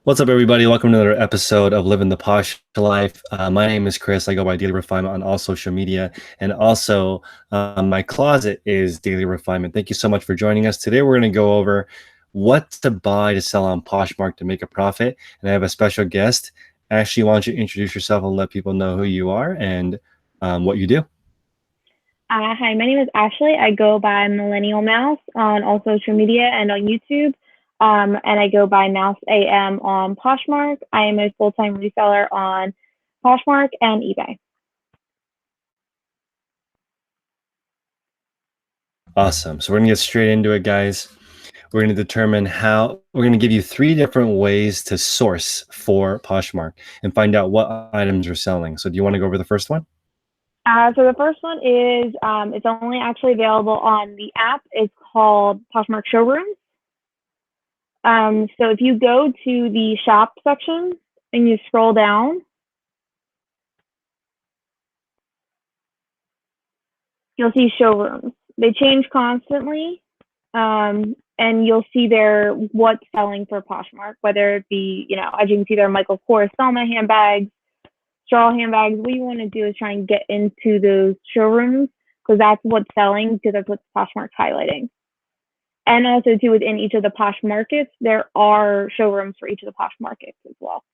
What's up, everybody? Welcome to another episode of Living the Posh Life. My name is Chris. I go by Daily Refinement on all social media. And also, my closet is Daily Refinement. Thank you so much for joining us. Today, we're going to go over what to buy to sell on Poshmark to make a profit. And I have a special guest. Ashley, why don't you introduce yourself and let people know who you are and what you do? Hi, my name is Ashley. I go by Millennial Mouse on all social media and on YouTube. And I go by Mouse AM on Poshmark. I am a full time reseller on Poshmark and eBay. Awesome. So we're going to get straight into it, guys. We're going to determine how we're going to give you 3 different ways to source for Poshmark and find out what items are selling. So do you want to go over the first one? So the first one is it's only actually available on the app. It's called Poshmark Showrooms. So if you go to the shop section and you scroll down, you'll see showrooms. They change constantly. And you'll see there what's selling for Poshmark, whether it be, as you can see there, Michael Kors, Selma handbags, straw handbags. What you want to do is try and get into those showrooms because that's what's selling, because that's what Poshmark's highlighting. And also, too, within each of the Posh markets, there are showrooms for each of the Posh markets as well.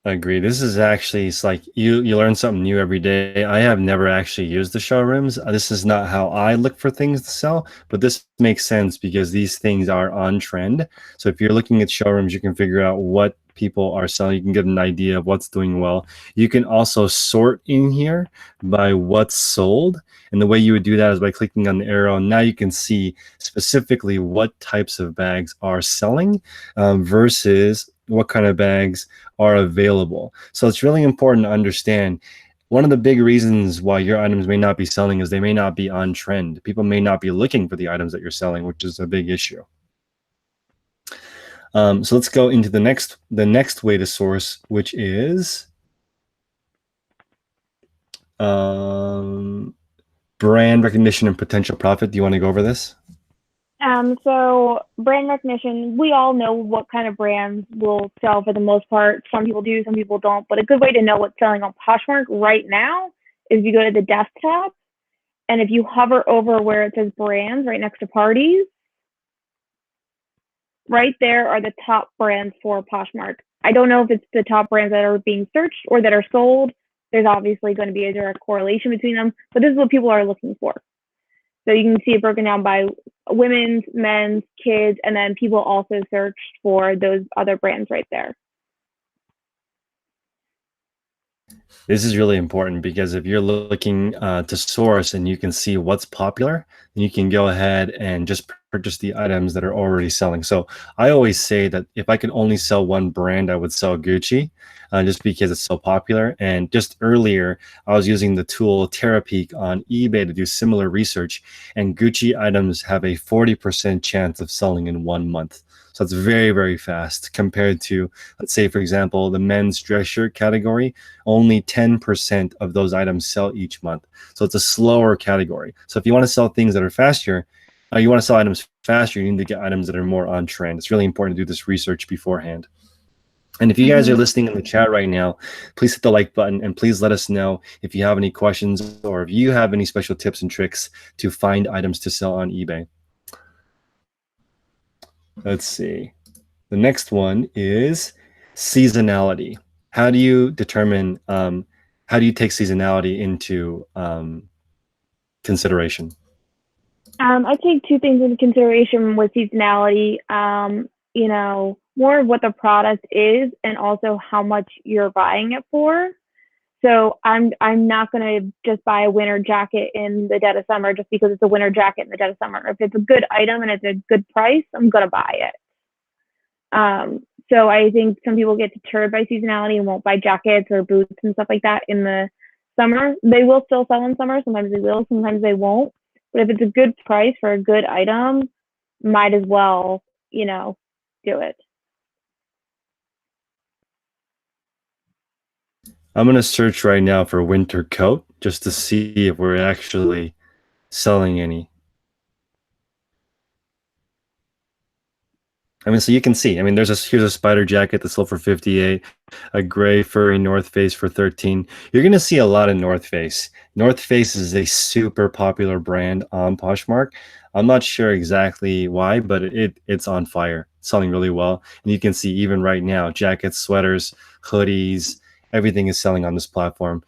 Agree. This is actually, it's like you learn something new every day. I have never actually used the showrooms. This is not how I look for things to sell, but this makes sense because these things are on trend. So if you're looking at showrooms, you can figure out what people are selling. You can get an idea of what's doing well. You can also sort in here by what's sold. And the way you would do that is by clicking on the arrow. Now you can see specifically what types of bags are selling versus what kind of bags are available. So it's really important to understand one of the big reasons why your items may not be selling is they may not be on trend. People may not be looking for the items that you're selling, which is a big issue. So let's go into the next way to source, which is brand recognition and potential profit. Do you want to go over this? So brand recognition, we all know what kind of brands will sell for the most part. Some people do, some people don't. But a good way to know what's selling on Poshmark right now is if you go to the desktop and if you hover over where it says brands right next to parties, right there are the top brands for Poshmark. I don't know if it's the top brands that are being searched or that are sold. There's obviously going to be a direct correlation between them, but this is what people are looking for. So you can see it broken down by women's, men's, kids, and then people also searched for those other brands right there. This is really important because if you're looking to source and you can see what's popular, then you can go ahead and just purchase the items that are already selling. So I always say that if I could only sell one brand, I would sell Gucci just because it's so popular. And just earlier, I was using the tool Terapeak on eBay to do similar research, and Gucci items have a 40% chance of selling in 1 month. So it's very, very fast compared to, let's say, for example, the men's dress shirt category. Only 10% of those items sell each month. So it's a slower category. So if you want to sell things that are faster, you want to sell items faster, you need to get items that are more on trend. It's really important to do this research beforehand. And if you guys are listening in the chat right now, please hit the like button and please let us know if you have any questions or if you have any special tips and tricks to find items to sell on eBay. Let's see. The next one is seasonality. How do you determine, how do you take seasonality into consideration? I take two things into consideration with seasonality. More of what the product is and also how much you're buying it for. So I'm not gonna just buy a winter jacket in the dead of summer just because it's a winter jacket in the dead of summer. If it's a good item and it's a good price, I'm gonna buy it. So I think some people get deterred by seasonality and won't buy jackets or boots and stuff like that in the summer. They will still sell in summer. Sometimes they will, sometimes they won't. But if it's a good price for a good item, might as well, do it. I'm going to search right now for winter coat just to see if we're actually selling any. I mean, so you can see. I mean, here's a spider jacket that sold for 58, a gray furry North Face for 13. You're gonna see a lot of North Face. North Face is a super popular brand on Poshmark. I'm not sure exactly why, but it's on fire, selling really well. And you can see even right now, jackets, sweaters, hoodies, everything is selling on this platform,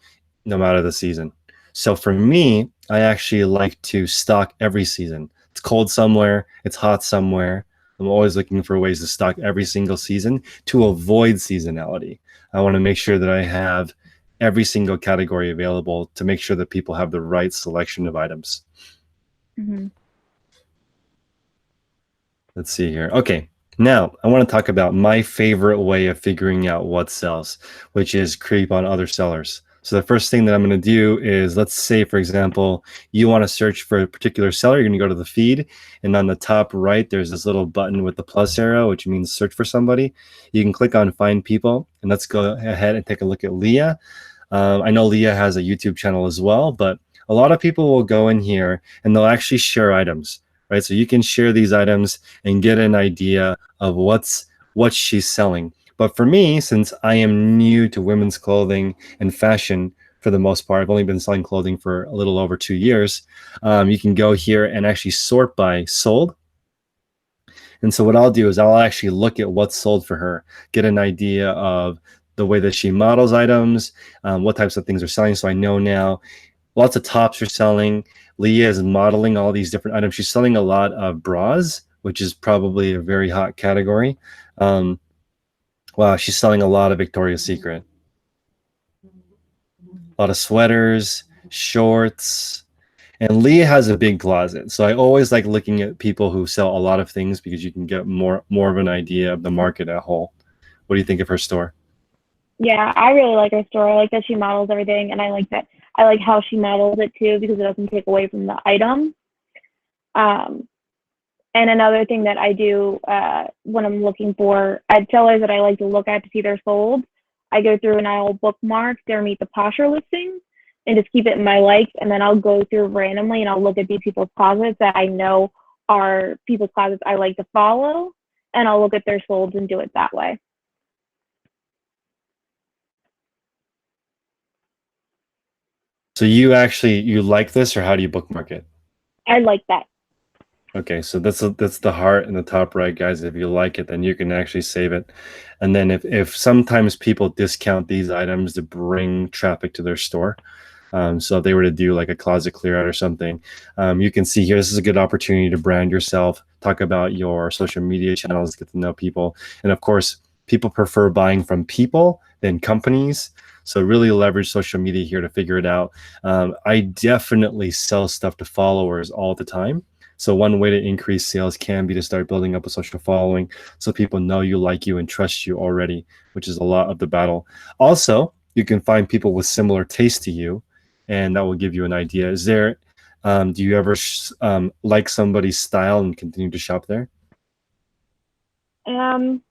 no matter the season. So for me, I actually like to stock every season. It's cold somewhere, it's hot somewhere. I'm always looking for ways to stock every single season to avoid seasonality. I want to make sure that I have every single category available to make sure that people have the right selection of items. Mm-hmm. Let's see here. Okay, now I want to talk about my favorite way of figuring out what sells, which is creep on other sellers. So the first thing that I'm going to do is, let's say, for example, you want to search for a particular seller. You're going to go to the feed, and on the top right, there's this little button with the plus arrow, which means search for somebody. You can click on find people, and let's go ahead and take a look at Leah. I know Leah has a YouTube channel as well, but a lot of people will go in here and they'll actually share items, right? So you can share these items and get an idea of what she's selling. But for me, since I am new to women's clothing and fashion for the most part, I've only been selling clothing for a little over 2 years. You can go here and actually sort by sold. And so what I'll do is I'll actually look at what's sold for her, get an idea of the way that she models items, what types of things are selling. So I know now lots of tops are selling. Leah is modeling all these different items. She's selling a lot of bras, which is probably a very hot category. Um, wow, she's selling a lot of Victoria's Secret, a lot of sweaters, shorts. And Leah has a big closet. So I always like looking at people who sell a lot of things because you can get more of an idea of the market at whole. What do you think of her store? Yeah, I really like her store. I like that she models everything, and I like how she models it too because it doesn't take away from the item. Um, and another thing that I do when I'm looking for at sellers that I like to look at to see they're sold, I go through and I'll bookmark their Meet the Posher listings and just keep it in my likes, and then I'll go through randomly and I'll look at these people's closets that I know are people's closets I like to follow, and I'll look at their solds and do it that way. So you like this, or how do you bookmark it? I like that. Okay, so that's the heart in the top right, guys. If you like it, then you can actually save it. And then if sometimes people discount these items to bring traffic to their store. So if they were to do like a closet clear out or something, you can see here, this is a good opportunity to brand yourself, talk about your social media channels, get to know people. And of course, people prefer buying from people than companies. So really leverage social media here to figure it out. I definitely sell stuff to followers all the time. So one way to increase sales can be to start building up a social following so people know you, like you, and trust you already, which is a lot of the battle. Also, you can find people with similar taste to you, and that will give you an idea. Do you ever like somebody's style and continue to shop there? Um,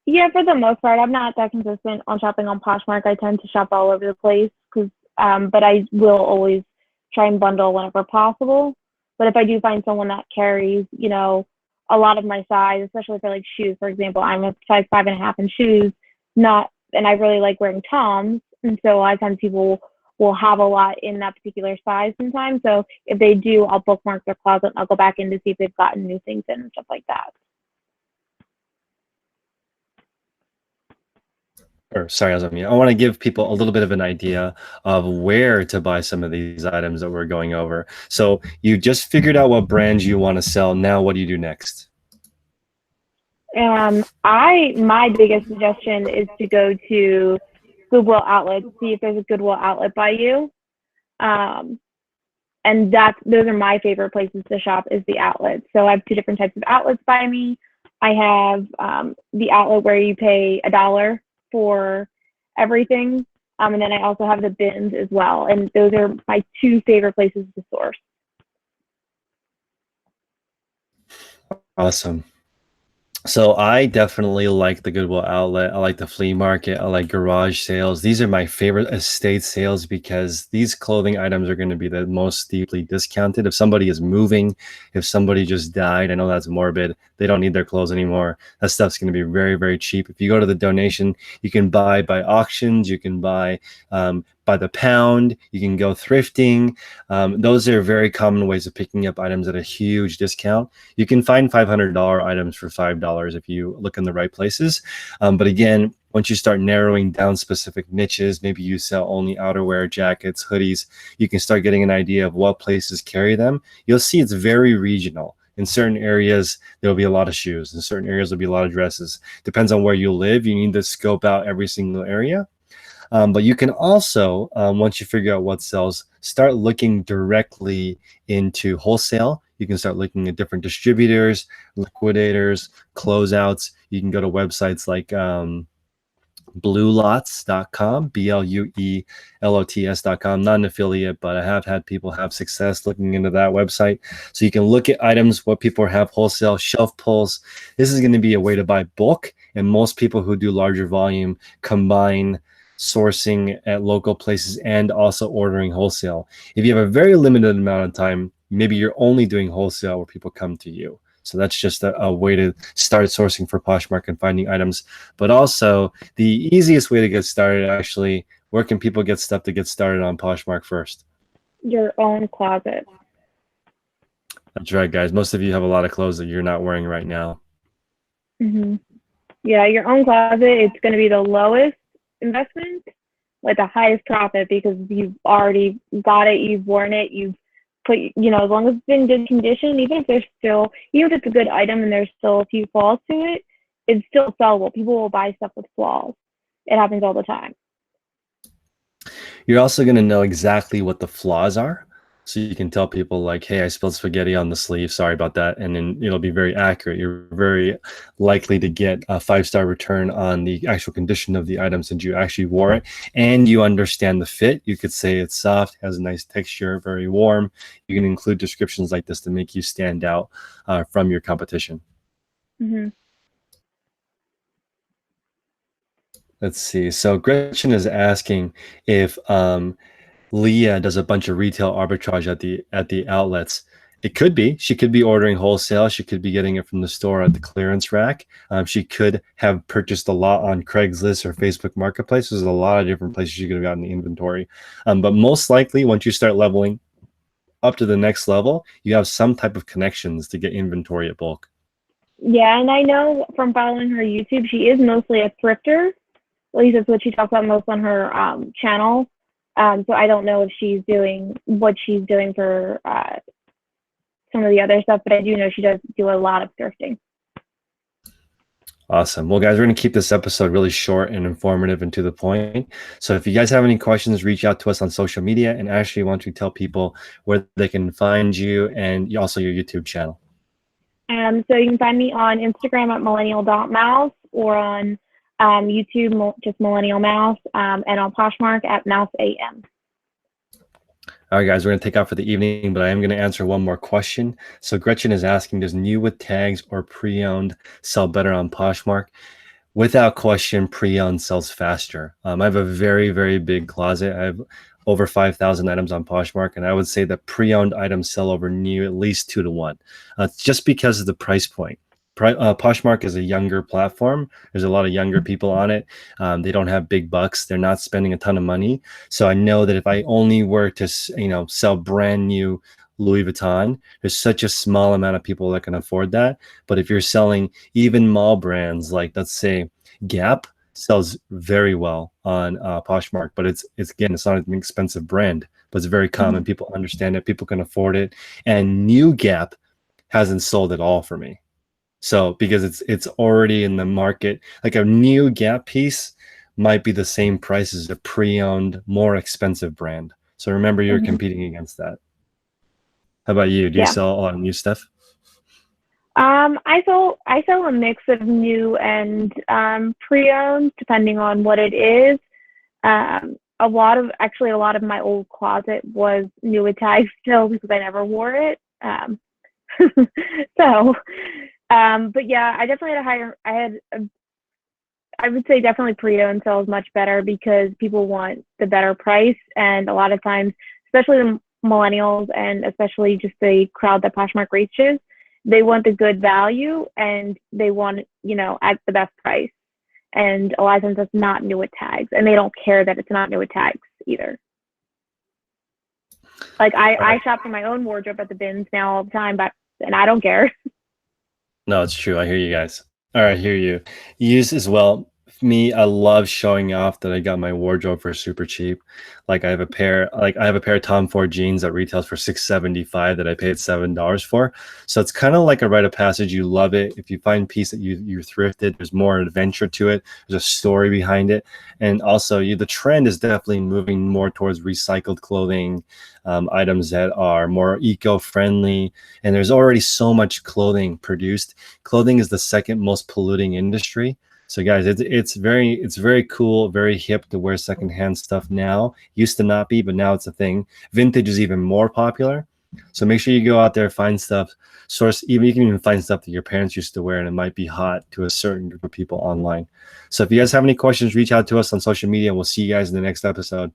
Yeah, for the most part, I'm not that consistent on shopping on Poshmark. I tend to shop all over the place but I will always try and bundle whenever possible. But if I do find someone that carries, a lot of my size, especially for like shoes, for example, I'm a size 5.5 in shoes, and I really like wearing Toms. And so a lot of times people will have a lot in that particular size sometimes. So if they do, I'll bookmark their closet and I'll go back in to see if they've gotten new things in and stuff like that. Or sorry, I was on mute. I want to give people a little bit of an idea of where to buy some of these items that we're going over. So you just figured out what brands you want to sell. Now, what do you do next? My biggest suggestion is to go to Goodwill outlets, see if there's a Goodwill outlet by you. Um, and those are my favorite places to shop is the outlets. So I have two different types of outlets by me. I have the outlet where you pay $1 for everything. And then I also have the bins as well. And those are my two favorite places to source. Awesome. So I definitely like the Goodwill outlet. I like the flea market. I like garage sales. These are my favorite estate sales because these clothing items are going to be the most steeply discounted. If somebody is moving, if somebody just died, I know that's morbid. They don't need their clothes anymore. That stuff's going to be very, very cheap. If you go to the donation, you can buy by auctions. You can buy by the pound. You can go thrifting. Those are very common ways of picking up items at a huge discount. You can find $500 items for $5 if you look in the right places. But again, once you start narrowing down specific niches, maybe you sell only outerwear, jackets, hoodies, you can start getting an idea of what places carry them. You'll see it's very regional. In certain areas, there'll be a lot of shoes. In certain areas, there'll be a lot of dresses. Depends on where you live. You need to scope out every single area. But you can also, once you figure out what sells, start looking directly into wholesale. You can start looking at different distributors, liquidators, closeouts. You can go to websites like bluelots.com, BLUELOTS.com. Not an affiliate, but I have had people have success looking into that website. So you can look at items, what people have wholesale, shelf pulls. This is going to be a way to buy bulk. And most people who do larger volume combine sourcing at local places and also ordering wholesale. If you have a very limited amount of time, maybe you're only doing wholesale where people come to you. So that's just a way to start sourcing for Poshmark and finding items. But also, the easiest way to get started, actually, where can people get stuff to get started on Poshmark first? Your own closet. That's right, guys. Most of you have a lot of clothes that you're not wearing right now. Mm-hmm. Yeah, your own closet, it's going to be the lowest investment with the highest profit because you've already got it, you've worn it, you've put, as long as it's in good condition, even if it's a good item and there's still a few flaws to it, it's still sellable. People will buy stuff with flaws. It happens all the time. You're also going to know exactly what the flaws are. So you can tell people like, hey, I spilled spaghetti on the sleeve. Sorry about that. And then it'll be very accurate. You're very likely to get a 5-star return on the actual condition of the item since you actually wore it and you understand the fit. You could say it's soft, has a nice texture, very warm. You can include descriptions like this to make you stand out from your competition. Mm-hmm. Let's see. So Gretchen is asking if Leah does a bunch of retail arbitrage at the outlets. It could be. She could be ordering wholesale. She could be getting it from the store at the clearance rack. She could have purchased a lot on Craigslist or Facebook Marketplace. There's a lot of different places you could have gotten the inventory. But most likely, once you start leveling up to the next level, you have some type of connections to get inventory at bulk. Yeah, and I know from following her YouTube, she is mostly a thrifter. At least that's what she talks about most on her channel. So I don't know if she's doing what she's doing for some of the other stuff, but I do know she does do a lot of thrifting. Awesome. Well, guys, we're going to keep this episode really short and informative and to the point. So if you guys have any questions, reach out to us on social media. And Ashley, why don't you tell people where they can find you and also your YouTube channel? So you can find me on Instagram at millennial.mouse or on YouTube, just Millennial Mouse, and on Poshmark at Mouse AM. All right, guys, we're going to take off for the evening, but I am going to answer one more question. So Gretchen is asking, does new with tags or pre-owned sell better on Poshmark? Without question, pre-owned sells faster. I have a very, very big closet. I have over 5,000 items on Poshmark, and I would say that pre-owned items sell over new at least 2 to 1, just because of the price point. Poshmark is a younger platform. There's a lot of younger people on it. They don't have big bucks. They're not spending a ton of money. So I know that if I only were to, sell brand new Louis Vuitton, there's such a small amount of people that can afford that. But if you're selling even mall brands, like let's say Gap sells very well on Poshmark, but it's not an expensive brand, but it's very common. People understand it. People can afford it. And new Gap hasn't sold at all for me. So because it's already in the market, like a new Gap piece might be the same price as a pre-owned, more expensive brand. So remember, you're competing against that. How about you? Do you sell a lot of new stuff? I sell a mix of new and pre-owned, depending on what it is. A lot of my old closet was new with tags still because I never wore it. So But yeah, I definitely had a higher. I would say definitely pre-owned sells much better because people want the better price, and a lot of times, especially the millennials and especially just the crowd that Poshmark reaches, they want the good value and they want, at the best price. And a lot of times that's not new with tags, and they don't care that it's not new with tags either. Like I shop for my own wardrobe at the bins now all the time, but and I don't care. No, it's true. I hear you guys. All right, I hear you. Use as well. Me, I love showing off that I got my wardrobe for super cheap. Like I have a pair of Tom Ford jeans that retails for $6.75 that I paid $7 for. So it's kind of like a rite of passage. You love it. If you find a piece that you thrifted, there's more adventure to it. There's a story behind it. And also the trend is definitely moving more towards recycled clothing, items that are more eco-friendly. And there's already so much clothing produced. Clothing is the second most polluting industry. So guys, it's very cool, very hip to wear secondhand stuff now. Used to not be, but now it's a thing. Vintage is even more popular. So make sure you go out there, find stuff, source. Even you can even find stuff that your parents used to wear, and it might be hot to a certain group of people online. So if you guys have any questions, reach out to us on social media, and we'll see you guys in the next episode.